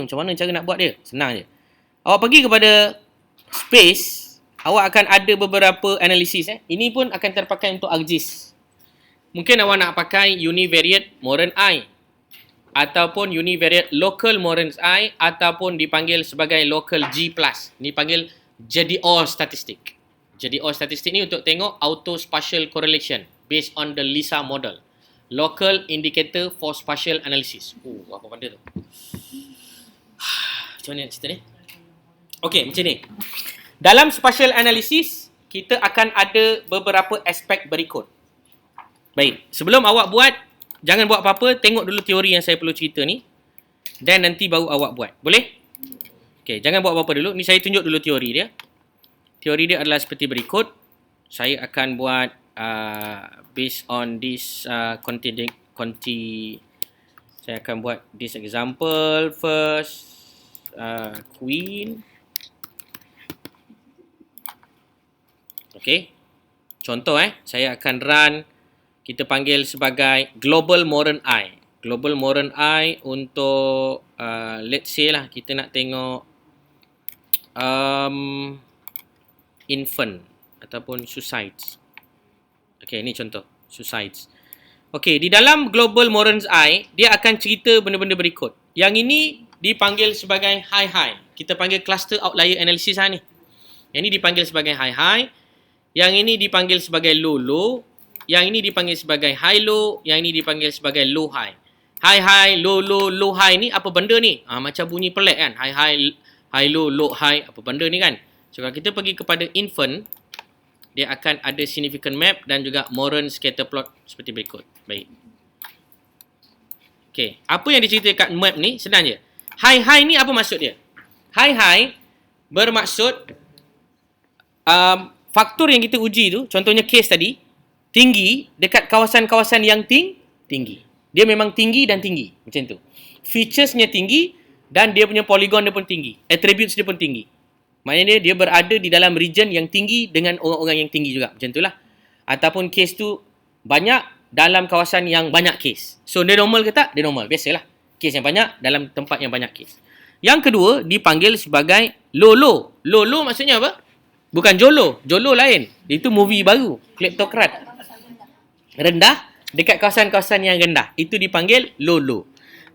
Macam mana cara nak buat dia? Senang je. Awak pergi kepada space, awak akan ada beberapa analisis. Ini pun akan terpakai untuk ArcGIS. Mungkin awak nak pakai univariate Moran I, ataupun univariate local Moran I, ataupun dipanggil sebagai local G+. Ini panggil JDO statistic. JDO statistic ni untuk tengok auto spatial correlation based on the LISA model. Local indicator for spatial analysis. Apa benda tu? Macam mana cerita ni? Okey, macam ni. Dalam spatial analysis, kita akan ada beberapa aspek berikut. Baik, sebelum awak buat, jangan buat apa-apa, tengok dulu teori yang saya perlu cerita ni. Dan nanti baru awak buat. Boleh? Okey, jangan buat apa-apa dulu. Ni saya tunjuk dulu teori dia. Teori dia adalah seperti berikut. Saya akan buat based on this saya akan buat this example first. Queen. Okey. Contoh saya akan run, kita panggil sebagai global Moran I. Global Moran I untuk let's say lah kita nak tengok infant ataupun suicides. Okey, ini contoh suicides. Okey, di dalam global Moran I dia akan cerita benda-benda berikut. Yang ini dipanggil sebagai high. Kita panggil cluster outlier analysis ni. Yang ini dipanggil sebagai high. Yang ini dipanggil sebagai low. Yang ini dipanggil sebagai high-low. Yang ini dipanggil sebagai low-high. High, low, high ni apa benda ni? Macam bunyi pelik kan? High-low, low-high. Apa benda ni kan? So, kalau kita pergi kepada infant, dia akan ada significant map dan juga Moran scatter plot seperti berikut. Baik. Okey. Apa yang diceritakan kat map ni? Senang je. High ni apa maksud dia? High bermaksud faktor yang kita uji tu, contohnya case tadi, tinggi dekat kawasan-kawasan yang tinggi. Dia memang tinggi dan tinggi. Macam tu. Featuresnya tinggi dan dia punya polygon dia pun tinggi. Attributes dia pun tinggi. Maknanya dia berada di dalam region yang tinggi dengan orang-orang yang tinggi juga. Macam itulah. Ataupun case tu banyak dalam kawasan yang banyak case. So, dia normal ke tak? Dia normal. Biasalah. Case yang banyak dalam tempat yang banyak case. Yang kedua, dipanggil sebagai low. Low maksudnya apa? Bukan Jolo. Jolo lain. Itu movie baru. Kleptokrat. Rendah dekat kawasan-kawasan yang rendah. Itu dipanggil low.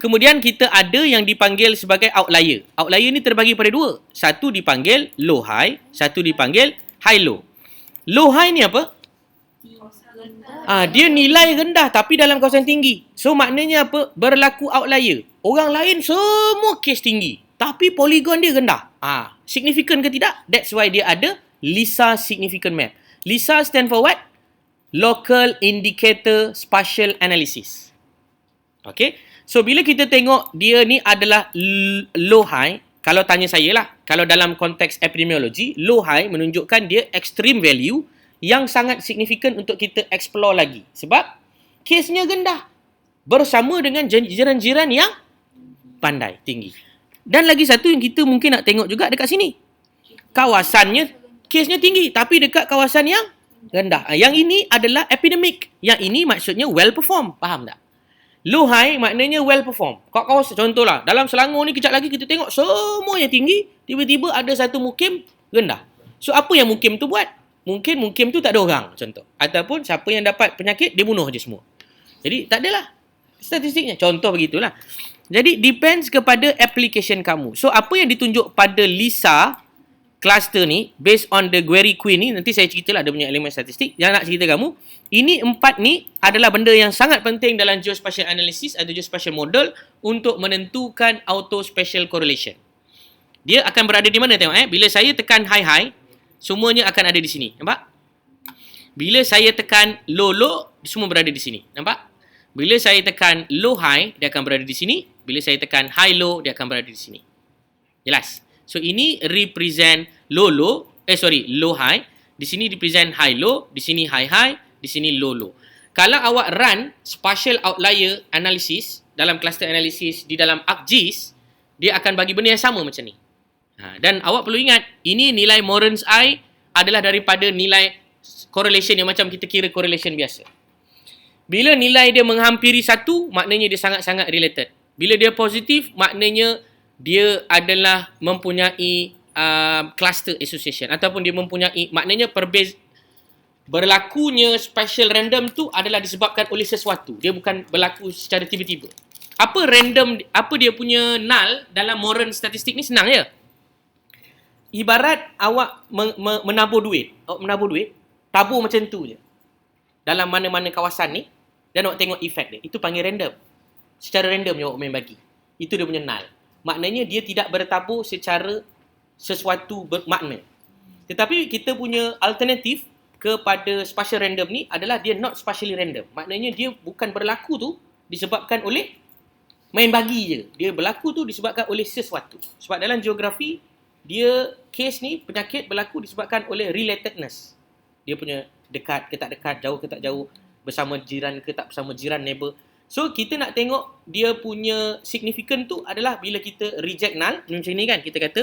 Kemudian kita ada yang dipanggil sebagai outlier. Outlier ni terbagi pada dua. Satu dipanggil low-high. Satu dipanggil high-low. Low-high ni apa? Dia nilai rendah tapi dalam kawasan tinggi. So maknanya apa? Berlaku outlier. Orang lain semua case tinggi. Tapi polygon dia rendah. Signifikan ke tidak? That's why dia ada LISA significant map. LISA stand for what? Local Indicator Spatial Analysis. Okay. So bila kita tengok dia ni adalah low-high. Kalau tanya saya lah. Kalau dalam konteks epidemiologi, low-high menunjukkan dia extreme value yang sangat signifikan untuk kita explore lagi. Sebab case-nya rendah bersama dengan jiran-jiran yang pandai, tinggi. Dan lagi satu yang kita mungkin nak tengok juga dekat sini. Kawasannya, case-nya tinggi tapi dekat kawasan yang rendah. Yang ini adalah epidemic. Yang ini maksudnya well perform. Faham tak? Low-high maknanya well perform. Kawasan, contohlah, dalam Selangor ni kejap lagi kita tengok semua yang tinggi, tiba-tiba ada satu mukim rendah. So apa yang mukim tu buat? Mungkin mukim tu tak ada orang, contoh. Ataupun siapa yang dapat penyakit, dia bunuh je semua. Jadi, tak adalah statistiknya. Contoh begitulah. Jadi, depends kepada application kamu. So, apa yang ditunjuk pada LISA cluster ni, based on the query queen ni, nanti saya ceritalah dia punya elemen statistik. Yang nak cerita kamu, ini 4 ni adalah benda yang sangat penting dalam geospatial analysis atau geospatial model untuk menentukan auto spatial correlation. Dia akan berada di mana tengok bila saya tekan high, semuanya akan ada di sini. Nampak? Bila saya tekan low, semua berada di sini. Nampak? Bila saya tekan low-high, dia akan berada di sini. Bila saya tekan high-low, dia akan berada di sini. Jelas? So, ini represent low-high. Di sini represent high-low. Di sini high-high. Di sini low-low. Kalau awak run spatial outlier analysis dalam cluster analysis di dalam ArcGIS, dia akan bagi benda yang sama macam ni. Dan awak perlu ingat, ini nilai Moran's I adalah daripada nilai correlation yang macam kita kira correlation biasa. Bila nilai dia menghampiri 1, maknanya dia sangat-sangat related. Bila dia positif, maknanya dia adalah mempunyai cluster association ataupun dia mempunyai, maknanya berlakunya special random tu adalah disebabkan oleh sesuatu. Dia bukan berlaku secara tiba-tiba. Apa random, apa dia punya null dalam Moran statistik ni senang je. Ibarat awak menabur duit. Awak menabur duit, tabur macam tu je. Dalam mana-mana kawasan ni, dan awak tengok efek dia. Itu panggil random. Secara random je awak main bagi. Itu dia punya null. Maknanya dia tidak bertabur secara sesuatu bermakna. Tetapi kita punya alternatif kepada spatial random ni adalah dia not spatially random. Maknanya dia bukan berlaku tu disebabkan oleh main bagi je. Dia berlaku tu disebabkan oleh sesuatu. Sebab dalam geografi, dia case ni penyakit berlaku disebabkan oleh relatedness. Dia punya dekat ke tak dekat, jauh ke tak jauh, bersama jiran ke tak bersama jiran, neighbor. So kita nak tengok dia punya significant tu adalah bila kita reject null. Macam ni kan, kita kata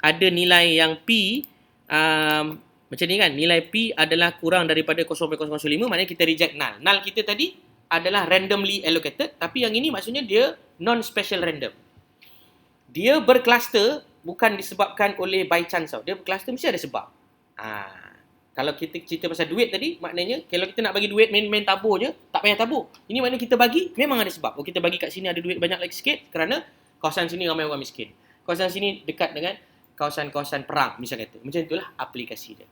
ada nilai yang P macam ni kan, nilai P adalah kurang daripada 0.005, maknanya kita reject null. Null kita tadi adalah randomly allocated, tapi yang ini maksudnya dia non-special random. Dia berkluster bukan disebabkan oleh by chance tau. Dia berkluster mesti ada sebab. Kalau kita cerita pasal duit tadi, maknanya kalau kita nak bagi duit main tabur je, tak payah tabur. Ini maknanya kita bagi memang ada sebab. Oh, kita bagi kat sini ada duit banyak lagi sikit kerana kawasan sini ramai orang miskin. Kawasan sini dekat dengan kawasan-kawasan perang, misal kata. Macam itulah aplikasi dia.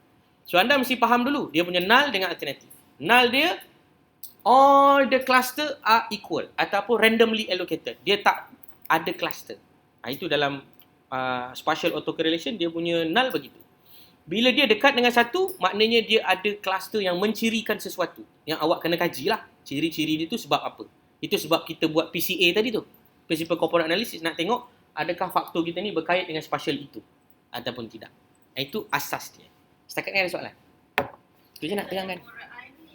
So anda mesti faham dulu dia punya null dengan alternatif. Null dia all the cluster are equal ataupun randomly allocated. Dia tak ada cluster. Itu dalam spatial autocorrelation dia punya null begitu. Bila dia dekat dengan satu, maknanya dia ada kluster yang mencirikan sesuatu. Yang awak kena kajilah. Ciri-ciri dia tu sebab apa. Itu sebab kita buat PCA tadi tu. Principal Component Analysis. Nak tengok adakah faktor kita ni berkait dengan spatial itu. Ataupun tidak. Itu asas dia. Setakat ni ada soalan? Itu je nak terangkan.